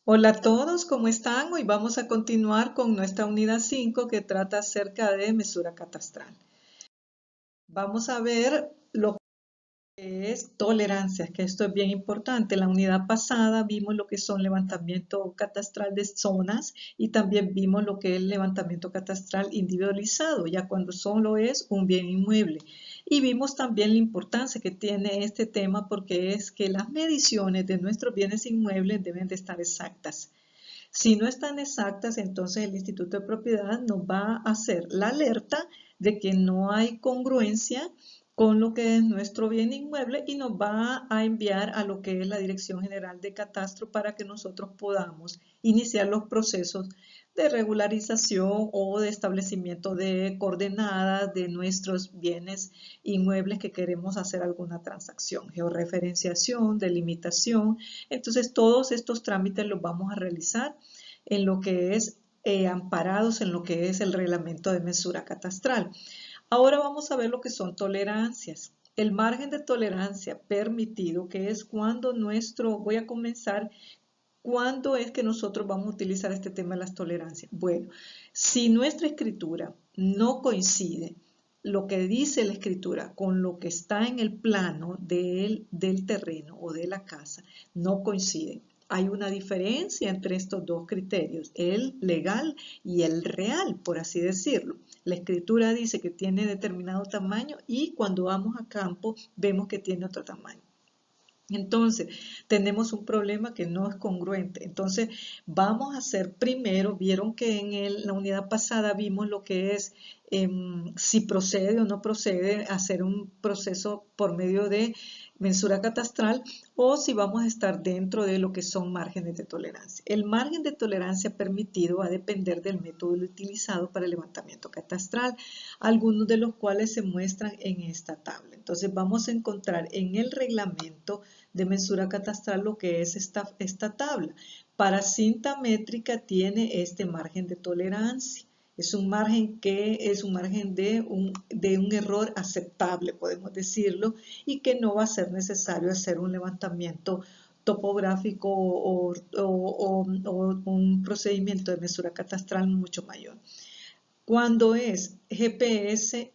Hola a todos, ¿cómo están? Hoy vamos a continuar con nuestra unidad 5 que trata acerca de mesura catastral. Vamos a ver lo que es tolerancias, que esto es bien importante. En la unidad pasada vimos lo que son levantamiento catastral de zonas y también vimos lo que es levantamiento catastral individualizado, ya cuando solo es un bien inmueble. Y vimos también la importancia que tiene este tema porque es que las mediciones de nuestros bienes inmuebles deben de estar exactas. Si no están exactas, entonces el Instituto de Propiedad nos va a hacer la alerta de que no hay congruencia con lo que es nuestro bien inmueble y nos va a enviar a lo que es la Dirección General de Catastro para que nosotros podamos iniciar los procesos de regularización o de establecimiento de coordenadas de nuestros bienes inmuebles que queremos hacer alguna transacción, georreferenciación, delimitación. Entonces todos estos trámites los vamos a realizar en lo que es amparados en lo que es el reglamento de mesura catastral. Ahora vamos a ver lo que son tolerancias. El margen de tolerancia permitido, que es cuando voy a comenzar, ¿cuándo es que nosotros vamos a utilizar este tema de las tolerancias? Bueno, si nuestra escritura no coincide, lo que dice la escritura con lo que está en el plano del terreno o de la casa, no coincide. Hay una diferencia entre estos dos criterios, el legal y el real, por así decirlo. La escritura dice que tiene determinado tamaño y cuando vamos a campo vemos que tiene otro tamaño. Entonces, tenemos un problema que no es congruente. Entonces, vamos a hacer primero, vieron que en la unidad pasada vimos lo que es si procede o no procede hacer un proceso por medio de mensura catastral o si vamos a estar dentro de lo que son márgenes de tolerancia. El margen de tolerancia permitido va a depender del método utilizado para el levantamiento catastral, algunos de los cuales se muestran en esta tabla. Entonces, vamos a encontrar en el reglamento de mesura catastral lo que es esta tabla. Para cinta métrica tiene este margen de tolerancia. Es un margen que es un margen de un error aceptable, podemos decirlo, y que no va a ser necesario hacer un levantamiento topográfico o un procedimiento de mesura catastral mucho mayor. Cuando es GPS,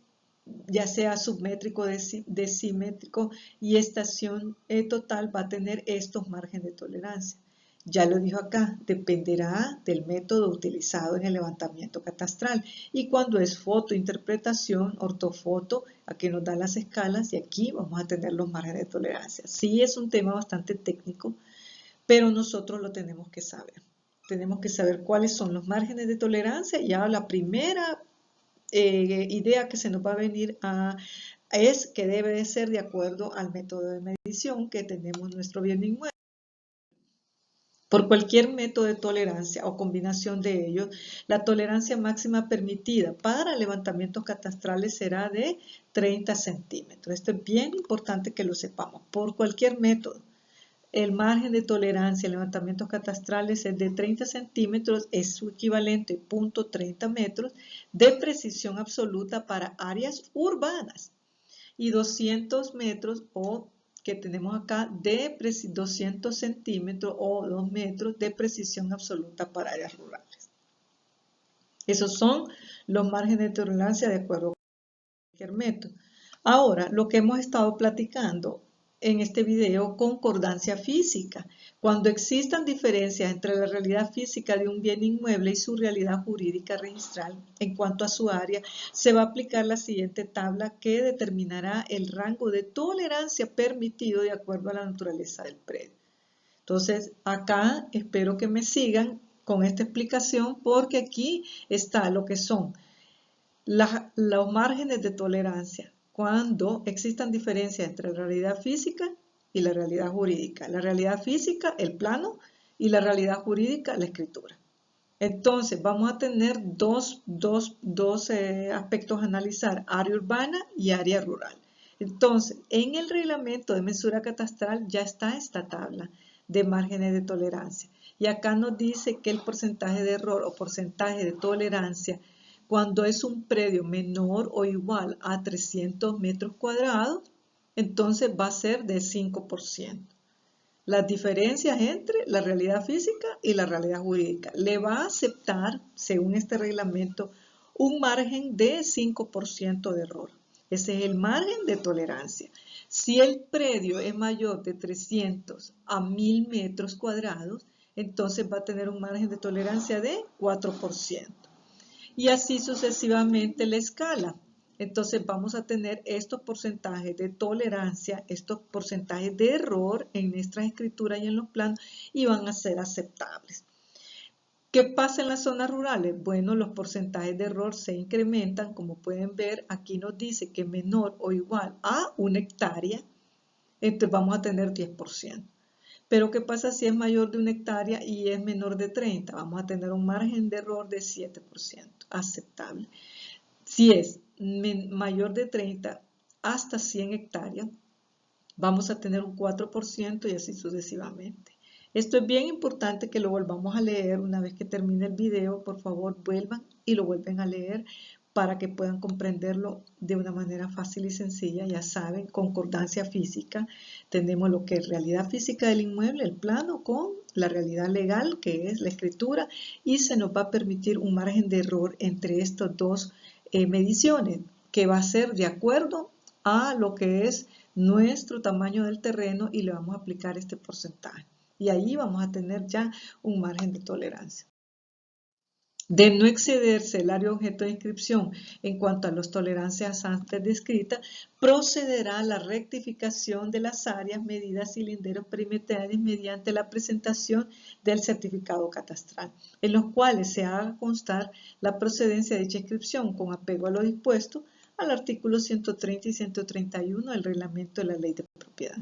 ya sea submétrico, decimétrico y estación total, va a tener estos márgenes de tolerancia. Ya lo dijo acá, dependerá del método utilizado en el levantamiento catastral. Y cuando es fotointerpretación, ortofoto, aquí nos da las escalas y aquí vamos a tener los márgenes de tolerancia. Sí es un tema bastante técnico, pero nosotros lo tenemos que saber. Tenemos que saber cuáles son los márgenes de tolerancia. Ya la primera idea que se nos va a venir es que debe de ser de acuerdo al método de medición que tenemos nuestro bien inmueble. Por cualquier método de tolerancia o combinación de ellos, la tolerancia máxima permitida para levantamientos catastrales será de 30 centímetros. Esto es bien importante que lo sepamos. Por cualquier método, el margen de tolerancia en levantamientos catastrales es de 30 centímetros, es su equivalente a 0.30 metros de precisión absoluta para áreas urbanas y 200 metros o que tenemos acá de 200 centímetros o 2 metros de precisión absoluta para áreas rurales. Esos son los márgenes de tolerancia de acuerdo con cualquier método. Ahora, lo que hemos estado platicando en este video, concordancia física. Cuando existan diferencias entre la realidad física de un bien inmueble y su realidad jurídica registral en cuanto a su área, se va a aplicar la siguiente tabla que determinará el rango de tolerancia permitido de acuerdo a la naturaleza del predio. Entonces, acá espero que me sigan con esta explicación porque aquí está lo que son los márgenes de tolerancia cuando existan diferencias entre la realidad física y la realidad jurídica. La realidad física, el plano, y la realidad jurídica, la escritura. Entonces, vamos a tener dos aspectos a analizar, área urbana y área rural. Entonces, en el reglamento de mesura catastral ya está esta tabla de márgenes de tolerancia. Y acá nos dice que el porcentaje de error o porcentaje de tolerancia cuando es un predio menor o igual a 300 metros cuadrados, entonces va a ser de 5%. las diferencias entre la realidad física y la realidad jurídica. Le va a aceptar, según este reglamento, un margen de 5% de error. Ese es el margen de tolerancia. Si el predio es mayor de 300 a 1000 metros cuadrados, entonces va a tener un margen de tolerancia de 4%. Y así sucesivamente la escala. Entonces vamos a tener estos porcentajes de tolerancia, estos porcentajes de error en nuestras escrituras y en los planos y van a ser aceptables. ¿Qué pasa en las zonas rurales? Bueno, los porcentajes de error se incrementan. Como pueden ver, aquí nos dice que menor o igual a 1 hectárea, entonces vamos a tener 10%. Pero ¿qué pasa si es mayor de 1 hectárea y es menor de 30? Vamos a tener un margen de error de 7%, aceptable. Si es mayor de 30 hasta 100 hectáreas, vamos a tener un 4% y así sucesivamente. Esto es bien importante que lo volvamos a leer una vez que termine el video. Por favor, vuelvan y lo vuelven a leer para que puedan comprenderlo de una manera fácil y sencilla. Ya saben, concordancia física. Tenemos lo que es realidad física del inmueble, el plano, con la realidad legal, que es la escritura, y se nos va a permitir un margen de error entre estas dos mediciones, que va a ser de acuerdo a lo que es nuestro tamaño del terreno y le vamos a aplicar este porcentaje. Y ahí vamos a tener ya un margen de tolerancia. De no excederse el área objeto de inscripción en cuanto a las tolerancias antes descritas, procederá a la rectificación de las áreas, medidas y linderos perimetrales mediante la presentación del certificado catastral, en los cuales se haga constar la procedencia de dicha inscripción con apego a lo dispuesto al artículo 130 y 131 del reglamento de la ley de propiedad.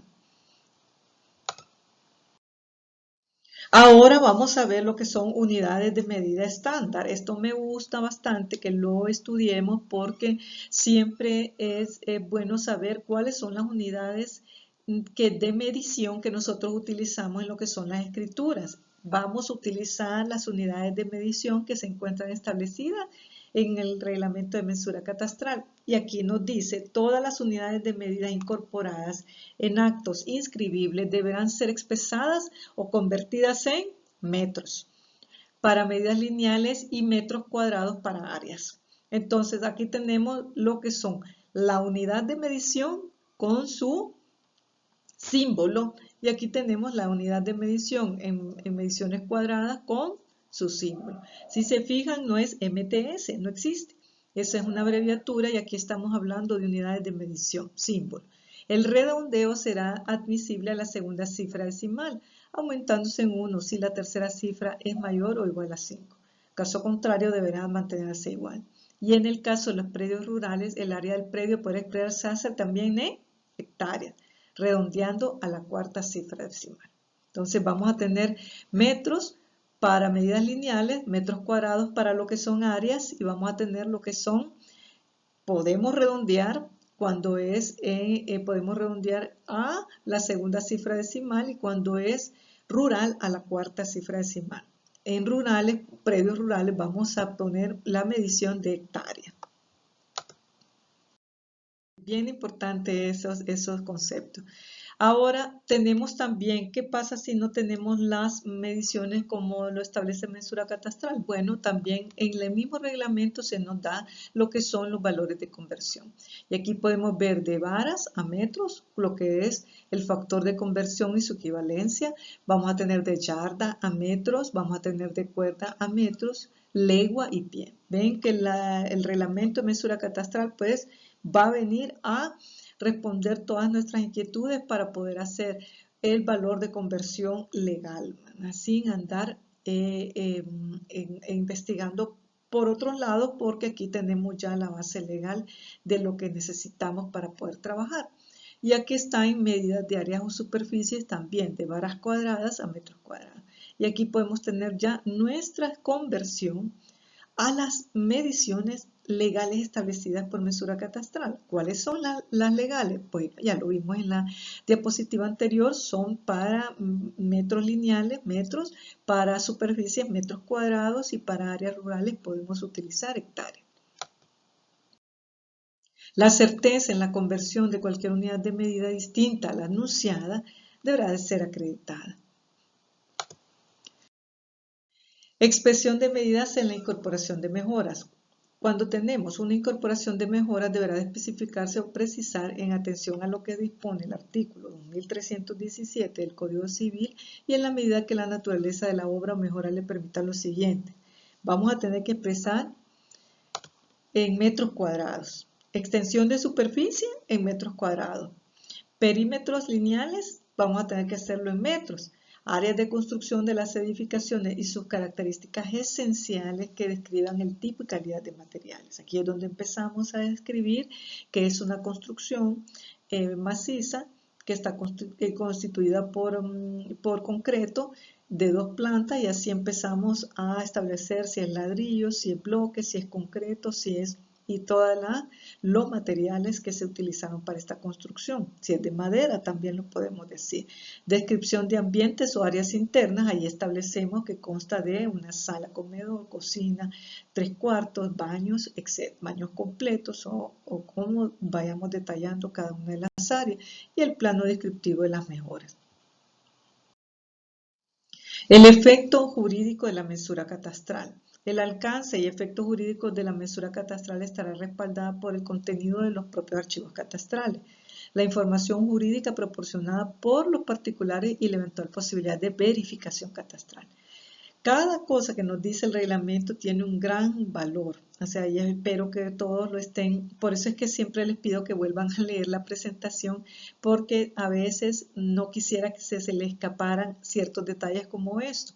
Ahora vamos a ver lo que son unidades de medida estándar. Esto me gusta bastante que lo estudiemos porque siempre es bueno saber cuáles son las unidades de medición que nosotros utilizamos en lo que son las escrituras. Vamos a utilizar las unidades de medición que se encuentran establecidas en el reglamento de mensura catastral. Y aquí nos dice, todas las unidades de medida incorporadas en actos inscribibles deberán ser expresadas o convertidas en metros para medidas lineales y metros cuadrados para áreas. Entonces aquí tenemos lo que son la unidad de medición con su símbolo y aquí tenemos la unidad de medición en mediciones cuadradas con su símbolo. Si se fijan, no es MTS, no existe. Esa es una abreviatura y aquí estamos hablando de unidades de medición, símbolo. El redondeo será admisible a la segunda cifra decimal, aumentándose en 1 si la tercera cifra es mayor o igual a 5. Caso contrario, deberá mantenerse igual. Y en el caso de los predios rurales, el área del predio puede expresarse también en hectáreas, redondeando a la cuarta cifra decimal. Entonces vamos a tener metros para medidas lineales, metros cuadrados para lo que son áreas y vamos a tener lo que son, podemos redondear cuando es, podemos redondear a la segunda cifra decimal y cuando es rural a la cuarta cifra decimal. En rurales, predios rurales, vamos a poner la medición de hectáreas. Bien importante esos conceptos. Ahora tenemos también, ¿qué pasa si no tenemos las mediciones como lo establece mensura catastral? Bueno, también en el mismo reglamento se nos da lo que son los valores de conversión. Y aquí podemos ver de varas a metros, lo que es el factor de conversión y su equivalencia. Vamos a tener de yarda a metros, vamos a tener de cuerda a metros, legua y pie. Ven que el reglamento de mensura catastral pues va a venir a responder todas nuestras inquietudes para poder hacer el valor de conversión legal, sin andar investigando por otros lados, porque aquí tenemos ya la base legal de lo que necesitamos para poder trabajar. Y aquí está en medidas de áreas o superficies también de varas cuadradas a metros cuadrados. Y aquí podemos tener ya nuestra conversión a las mediciones legales establecidas por mensura catastral. ¿Cuáles son las legales? Pues ya lo vimos en la diapositiva anterior, son para metros lineales, metros, para superficies, metros cuadrados y para áreas rurales podemos utilizar hectáreas. La certeza en la conversión de cualquier unidad de medida distinta a la anunciada deberá de ser acreditada. Expresión de medidas en la incorporación de mejoras. Cuando tenemos una incorporación de mejoras, deberá de especificarse o precisar en atención a lo que dispone el artículo 2317 del Código Civil y en la medida que la naturaleza de la obra o mejora le permita lo siguiente. Vamos a tener que expresar en metros cuadrados. Extensión de superficie en metros cuadrados. Perímetros lineales, vamos a tener que hacerlo en metros. Áreas de construcción de las edificaciones y sus características esenciales que describan el tipo y calidad de materiales. Aquí es donde empezamos a describir que es una construcción maciza que está constituida por concreto de 2 plantas y así empezamos a establecer si es ladrillo, si es bloque, si es concreto, si es y todos los materiales que se utilizaron para esta construcción. Si es de madera, también lo podemos decir. Descripción de ambientes o áreas internas, ahí establecemos que consta de una sala, comedor, cocina, 3 cuartos, baños, etc. Baños completos o como vayamos detallando cada una de las áreas y el plano descriptivo de las mejoras. El efecto jurídico de la mensura catastral. El alcance y efectos jurídicos de la mensura catastral estará respaldada por el contenido de los propios archivos catastrales, la información jurídica proporcionada por los particulares y la eventual posibilidad de verificación catastral. Cada cosa que nos dice el reglamento tiene un gran valor, o sea, yo espero que todos lo estén, por eso es que siempre les pido que vuelvan a leer la presentación, porque a veces no quisiera que se les escaparan ciertos detalles como esto.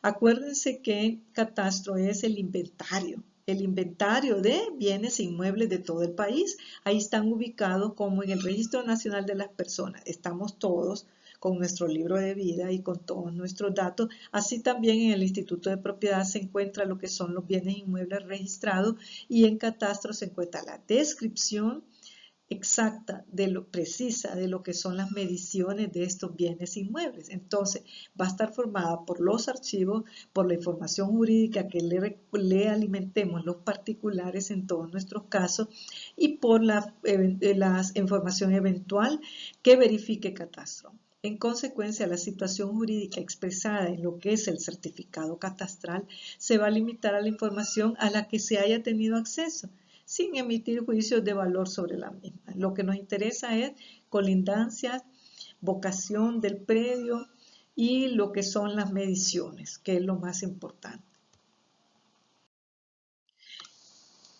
Acuérdense que catastro es el inventario de bienes inmuebles de todo el país. Ahí están ubicados como en el Registro Nacional de las Personas. Estamos todos con nuestro libro de vida y con todos nuestros datos. Así también en el Instituto de Propiedad se encuentra lo que son los bienes inmuebles registrados y en catastro se encuentra la descripción exacta, precisa de lo que son las mediciones de estos bienes inmuebles. Entonces, va a estar formada por los archivos, por la información jurídica que le alimentemos los particulares en todos nuestros casos y por la información eventual que verifique catastro. En consecuencia, la situación jurídica expresada en lo que es el certificado catastral se va a limitar a la información a la que se haya tenido acceso, sin emitir juicios de valor sobre la misma. Lo que nos interesa es colindancias, vocación del predio y lo que son las mediciones, que es lo más importante.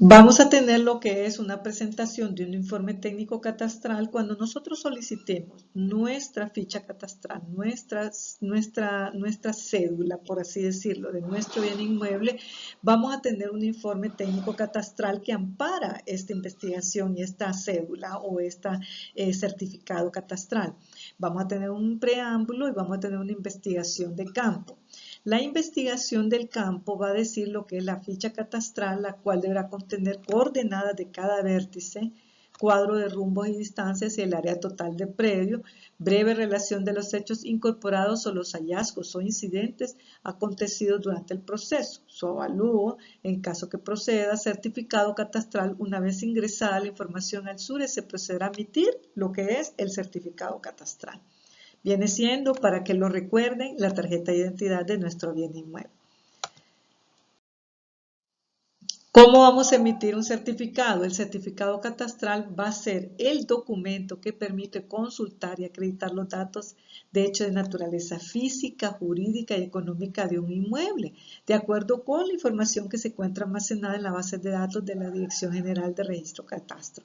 Vamos a tener lo que es una presentación de un informe técnico catastral cuando nosotros solicitemos nuestra ficha catastral, nuestra cédula, por así decirlo, de nuestro bien inmueble. Vamos a tener un informe técnico catastral que ampara esta investigación y esta cédula o este certificado catastral. Vamos a tener un preámbulo y vamos a tener una investigación de campo. La investigación del campo va a decir lo que es la ficha catastral, la cual deberá contener coordenadas de cada vértice, cuadro de rumbos y distancias y el área total del predio, breve relación de los hechos incorporados o los hallazgos o incidentes acontecidos durante el proceso, su avalúo, en caso que proceda, certificado catastral. Una vez ingresada la información al SURE, se procederá a emitir lo que es el certificado catastral. Viene siendo, para que lo recuerden, la tarjeta de identidad de nuestro bien inmueble. ¿Cómo vamos a emitir un certificado? El certificado catastral va a ser el documento que permite consultar y acreditar los datos de hecho de naturaleza física, jurídica y económica de un inmueble, de acuerdo con la información que se encuentra almacenada en la base de datos de la Dirección General de Registro Catastro,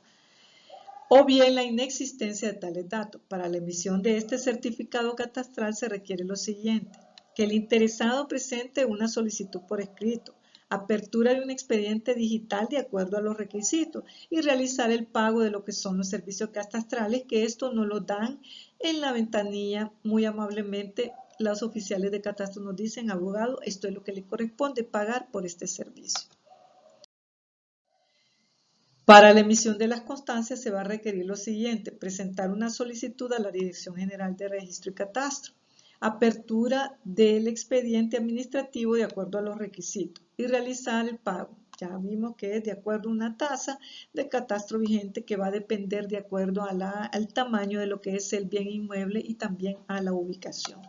o bien la inexistencia de tales datos. Para la emisión de este certificado catastral se requiere lo siguiente: que el interesado presente una solicitud por escrito, apertura de un expediente digital de acuerdo a los requisitos y realizar el pago de lo que son los servicios catastrales, que esto nos lo dan en la ventanilla muy amablemente. Los oficiales de catastro nos dicen: abogado, esto es lo que le corresponde pagar por este servicio. Para la emisión de las constancias se va a requerir lo siguiente: presentar una solicitud a la Dirección General de Registro y Catastro, apertura del expediente administrativo de acuerdo a los requisitos y realizar el pago Ya vimos que es de acuerdo a una tasa de catastro vigente que va a depender de acuerdo a al tamaño de lo que es el bien inmueble y también a la ubicación.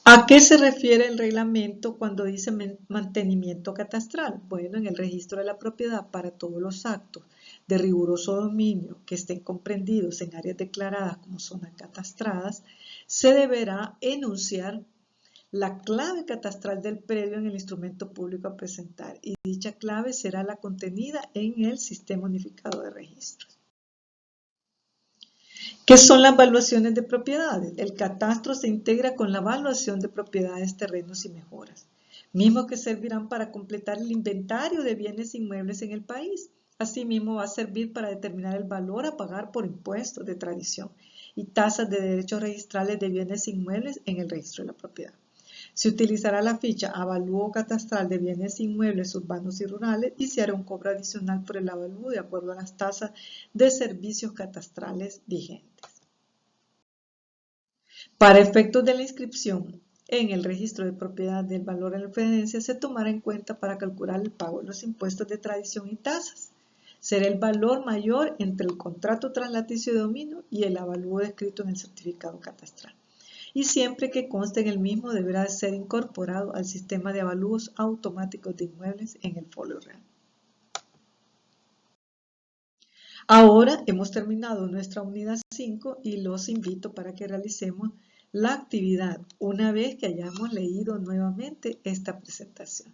¿A qué se refiere el reglamento cuando dice mantenimiento catastral? Bueno, en el registro de la propiedad para todos los actos de riguroso dominio que estén comprendidos en áreas declaradas como zonas catastradas, se deberá enunciar la clave catastral del predio en el instrumento público a presentar y dicha clave será la contenida en el Sistema Unificado de Registros. ¿Qué son las evaluaciones de propiedades? El catastro se integra con la evaluación de propiedades, terrenos y mejoras, mismos que servirán para completar el inventario de bienes inmuebles en el país. Asimismo, va a servir para determinar el valor a pagar por impuestos de tradición y tasas de derechos registrales de bienes inmuebles en el registro de la propiedad. Se utilizará la ficha Avalúo Catastral de Bienes Inmuebles Urbanos y Rurales y se hará un cobro adicional por el avalúo de acuerdo a las tasas de servicios catastrales vigentes. Para efectos de la inscripción en el registro de propiedad del valor en la referencia se tomará en cuenta para calcular el pago de los impuestos de tradición y tasas. Será el valor mayor entre el contrato traslaticio de dominio y el avalúo descrito en el certificado catastral. Y siempre que conste en el mismo deberá ser incorporado al sistema de avalúos automáticos de inmuebles en el folio real. Ahora hemos terminado nuestra unidad 5 y los invito para que realicemos la actividad una vez que hayamos leído nuevamente esta presentación.